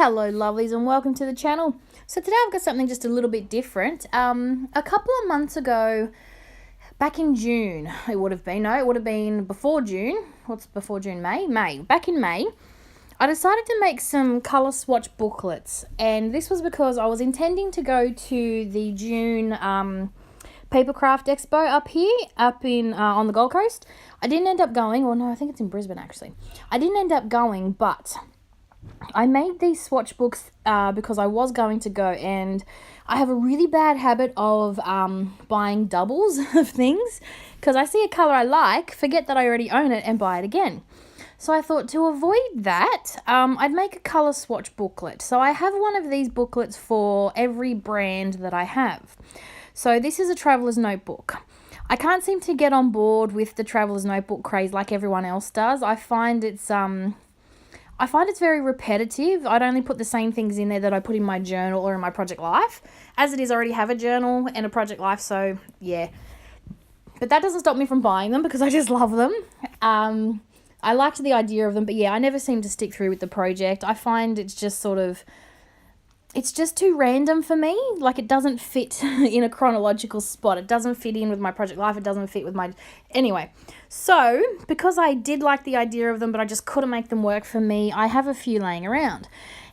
Hello lovelies and welcome to the channel. So today I've got something just a little bit different. A couple of months ago, back in June, it would have been before June. What's before June? May. Back in May, I decided to make some colour swatch booklets, and this was because I was intending to go to the June Papercraft Expo up in on the Gold Coast. I didn't end up going, or no, I think it's in Brisbane actually. I didn't end up going, but I made these swatch books because I was going to go, and I have a really bad habit of buying doubles of things because I see a colour I like, forget that I already own it, and buy it again. So I thought to avoid that, I'd make a colour swatch booklet. So I have one of these booklets for every brand that I have. So this is a traveller's notebook. I can't seem to get on board with the traveller's notebook craze like everyone else does. I find it's very repetitive. I'd only put the same things in there that I put in my journal or in my Project Life. As it is, I already have a journal and a Project Life, so yeah. But that doesn't stop me from buying them because I just love them. I liked the idea of them, but yeah, I never seem to stick through with the project. I find it's just too random for me. Like, it doesn't fit in a chronological spot. It doesn't fit in with my Project Life. It doesn't fit with my... Anyway, so because I did like the idea of them, but I just couldn't make them work for me, I have a few laying around.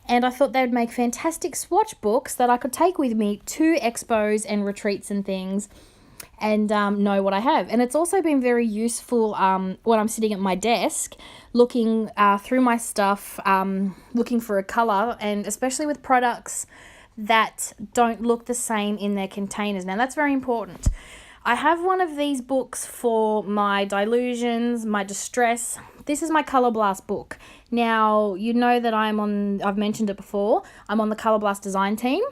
And I thought they would make fantastic swatch books that I could take with me to expos and retreats and things and know what I have. And it's also been very useful when I'm sitting at my desk looking through my stuff, looking for a colour, and especially with products that don't look the same in their containers. Now, that's very important. I have one of these books for my Dilutions, my Distress. This is my Colour Blast book. Now, you know that I've mentioned it before, I'm on the Colour Blast design team.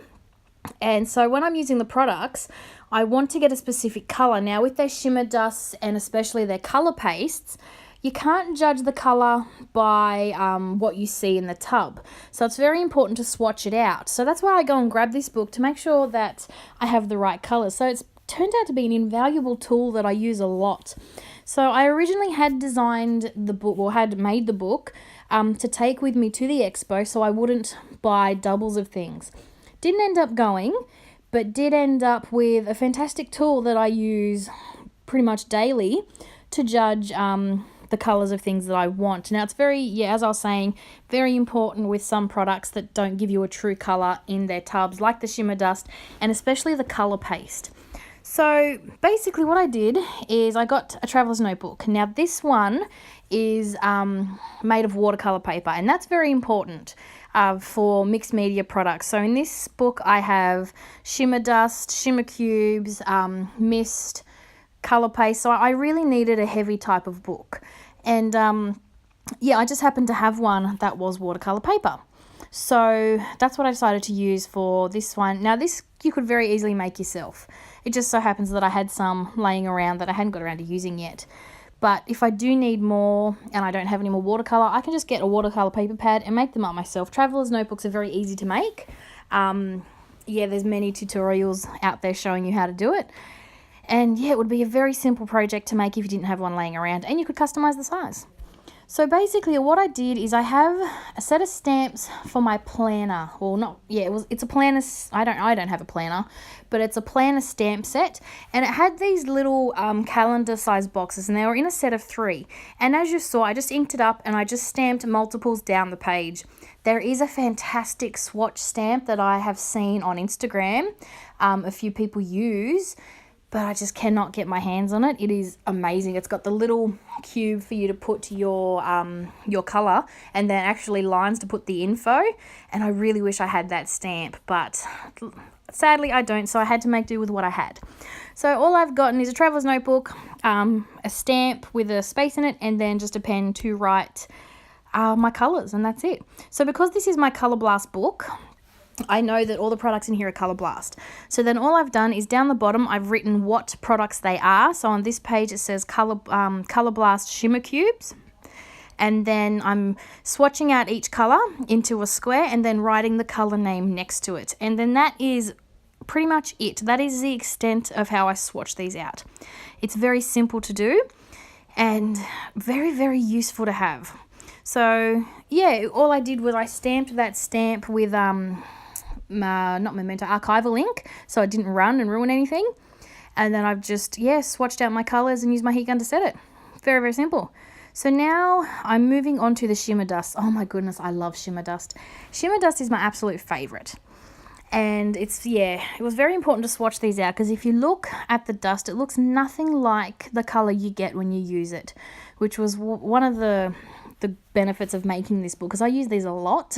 And so when I'm using the products, I want to get a specific colour. Now, with their shimmer dusts and especially their colour pastes, you can't judge the colour by what you see in the tub. So it's very important to swatch it out. So that's why I go and grab this book to make sure that I have the right colours. So it's turned out to be an invaluable tool that I use a lot. So I originally had designed the book, or had made the book, to take with me to the expo so I wouldn't buy doubles of things. Didn't end up going, but did end up with a fantastic tool that I use pretty much daily to judge the colours of things that I want. Now, it's as I was saying, very important with some products that don't give you a true colour in their tubs, like the shimmer dust and especially the colour paste. So basically what I did is I got a traveller's notebook. Now, this one is made of watercolour paper, and that's very important for mixed media products. So in this book I have shimmer dust, shimmer cubes, mist, colour paste. So I really needed a heavy type of book. And I just happened to have one that was watercolour paper. So that's what I decided to use for this one. Now, this you could very easily make yourself. It just so happens that I had some laying around that I hadn't got around to using yet. But if I do need more and I don't have any more watercolour, I can just get a watercolour paper pad and make them up myself. Traveller's notebooks are very easy to make. There's many tutorials out there showing you how to do it. And yeah, it would be a very simple project to make if you didn't have one laying around, and you could customise the size. So basically what I did is I have a set of stamps for my planner. It's a planner. I don't have a planner, but it's a planner stamp set, and it had these little calendar size boxes, and they were in a set of 3. And as you saw, I just inked it up and I just stamped multiples down the page. There is a fantastic swatch stamp that I have seen on Instagram, a few people use, but I just cannot get my hands on it. It is amazing. It's got the little cube for you to put your colour, and then actually lines to put the info, and I really wish I had that stamp, but sadly I don't, so I had to make do with what I had. So all I've gotten is a traveller's notebook, a stamp with a space in it, and then just a pen to write my colours, and that's it. So because this is my Colour Blast book, I know that all the products in here are Colour Blast. So then all I've done is down the bottom, I've written what products they are. So on this page it says Colour Blast Shimmer Cubes. And then I'm swatching out each colour into a square and then writing the colour name next to it. And then that is pretty much it. That is the extent of how I swatch these out. It's very simple to do and very, very useful to have. So yeah, all I did was I stamped that stamp with not Memento, archival ink, so it didn't run and ruin anything. And then I've just, swatched out my colours and used my heat gun to set it. Very, very simple. So now I'm moving on to the shimmer dust. Oh my goodness, I love shimmer dust. Shimmer dust is my absolute favourite. And it was very important to swatch these out, because if you look at the dust, it looks nothing like the colour you get when you use it, which was one of the benefits of making this book, because I use these a lot,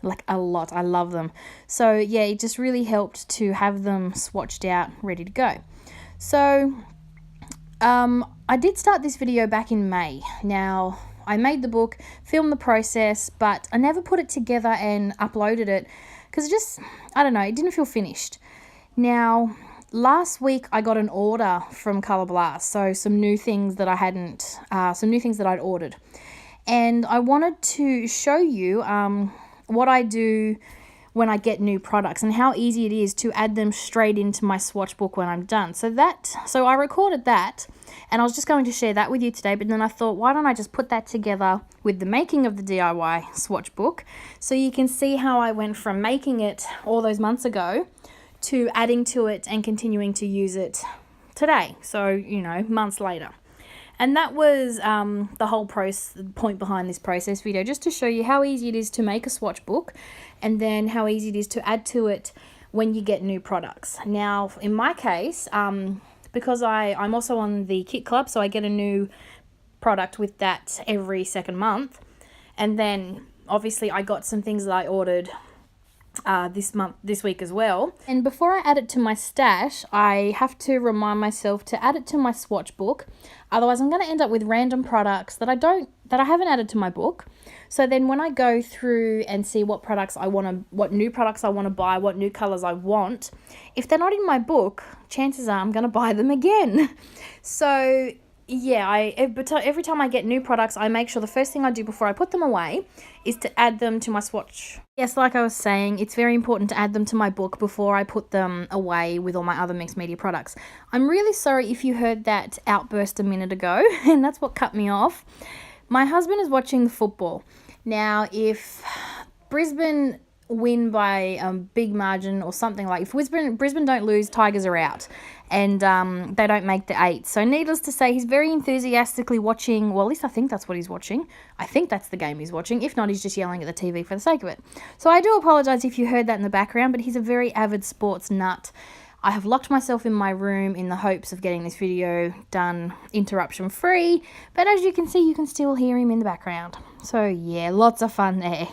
like a lot. I love them. So yeah, it just really helped to have them swatched out, ready to go. So I did start this video back in May. Now, I made the book, filmed the process, but I never put it together and uploaded it because it just, I don't know, it didn't feel finished. Now, last week I got an order from Colour Blast, so some new things that I'd ordered. And I wanted to show you what I do when I get new products and how easy it is to add them straight into my swatch book when I'm done. So I recorded that, and I was just going to share that with you today, but then I thought, why don't I just put that together with the making of the DIY swatch book, so you can see how I went from making it all those months ago to adding to it and continuing to use it today. So, months later. And that was the whole point behind this process video, just to show you how easy it is to make a swatch book, and then how easy it is to add to it when you get new products. Now, in my case, because I'm also on the Kit Club, so I get a new product with that every second month. And then, obviously, I got some things that I ordered this week as well. And before I add it to my stash, I have to remind myself to add it to my swatch book. Otherwise, I'm going to end up with random products that I haven't added to my book. So then when I go through and see what new products I want to buy, what new colors I want, if they're not in my book, chances are I'm going to buy them again. So yeah, every time I get new products, I make sure the first thing I do before I put them away is to add them to my swatch. Yes, like I was saying, it's very important to add them to my book before I put them away with all my other mixed media products. I'm really sorry if you heard that outburst a minute ago, and that's what cut me off. My husband is watching the football. Now, if Brisbane win by a big margin or something, like if Brisbane don't lose, Tigers are out, and they don't make the 8. So needless to say, he's very enthusiastically watching, well, at least I think that's what he's watching. I think that's the game he's watching. If not, he's just yelling at the TV for the sake of it. So I do apologise if you heard that in the background, but he's a very avid sports nut. I have locked myself in my room in the hopes of getting this video done interruption free, but as you can see, you can still hear him in the background. So yeah, lots of fun there.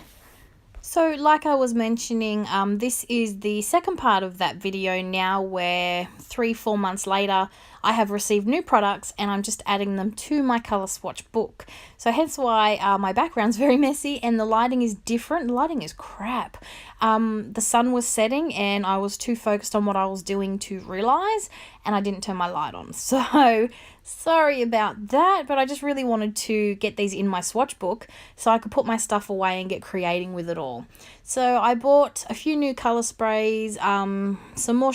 So like I was mentioning, this is the second part of that video now, where 3-4 months later I have received new products and I'm just adding them to my colour swatch book. So hence why my background's very messy and the lighting is different. The lighting is crap. The sun was setting and I was too focused on what I was doing to realise, and I didn't turn my light on. So sorry about that, but I just really wanted to get these in my swatch book so I could put my stuff away and get creating with it all. So I bought a few new colour sprays, some more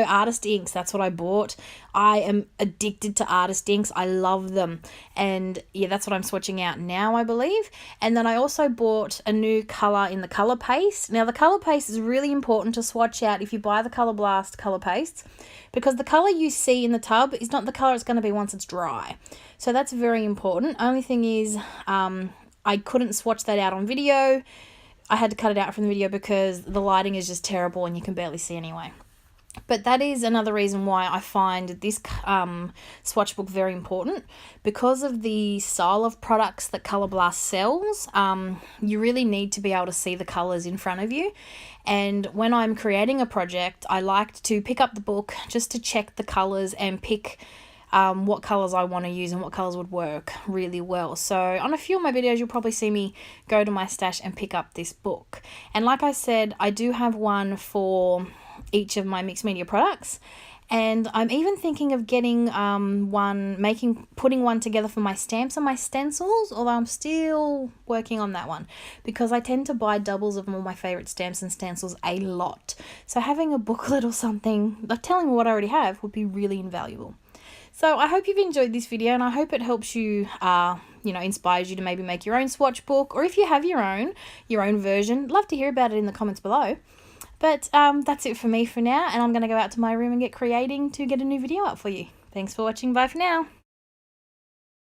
artist inks. That's what I bought. I am addicted to artist inks. I love them. And yeah, that's what I'm swatching out now, I believe. And then I also bought a new colour in the colour paste. Now the colour paste is really important to swatch out if you buy the Colour Blast colour pastes, because the colour you see in the tub is not the colour it's going to be once it's dry. So that's very important. Only thing is, I couldn't swatch that out on video. I had to cut it out from the video because the lighting is just terrible and you can barely see anyway. But that is another reason why I find this swatch book very important, because of the style of products that Colour Blast sells. You really need to be able to see the colours in front of you. And when I'm creating a project, I like to pick up the book just to check the colours and pick what colours I want to use and what colours would work really well. So on a few of my videos, you'll probably see me go to my stash and pick up this book. And like I said, I do have one for each of my mixed media products, and I'm even thinking of getting putting one together for my stamps and my stencils, although I'm still working on that one because I tend to buy doubles of all my favourite stamps and stencils a lot. So having a booklet or something, like telling me what I already have, would be really invaluable. So I hope you've enjoyed this video, and I hope it helps you, you know, inspires you to maybe make your own swatch book, or if you have your own version, love to hear about it in the comments below. But that's it for me for now, and I'm going to go out to my room and get creating to get a new video up for you. Thanks for watching. Bye for now.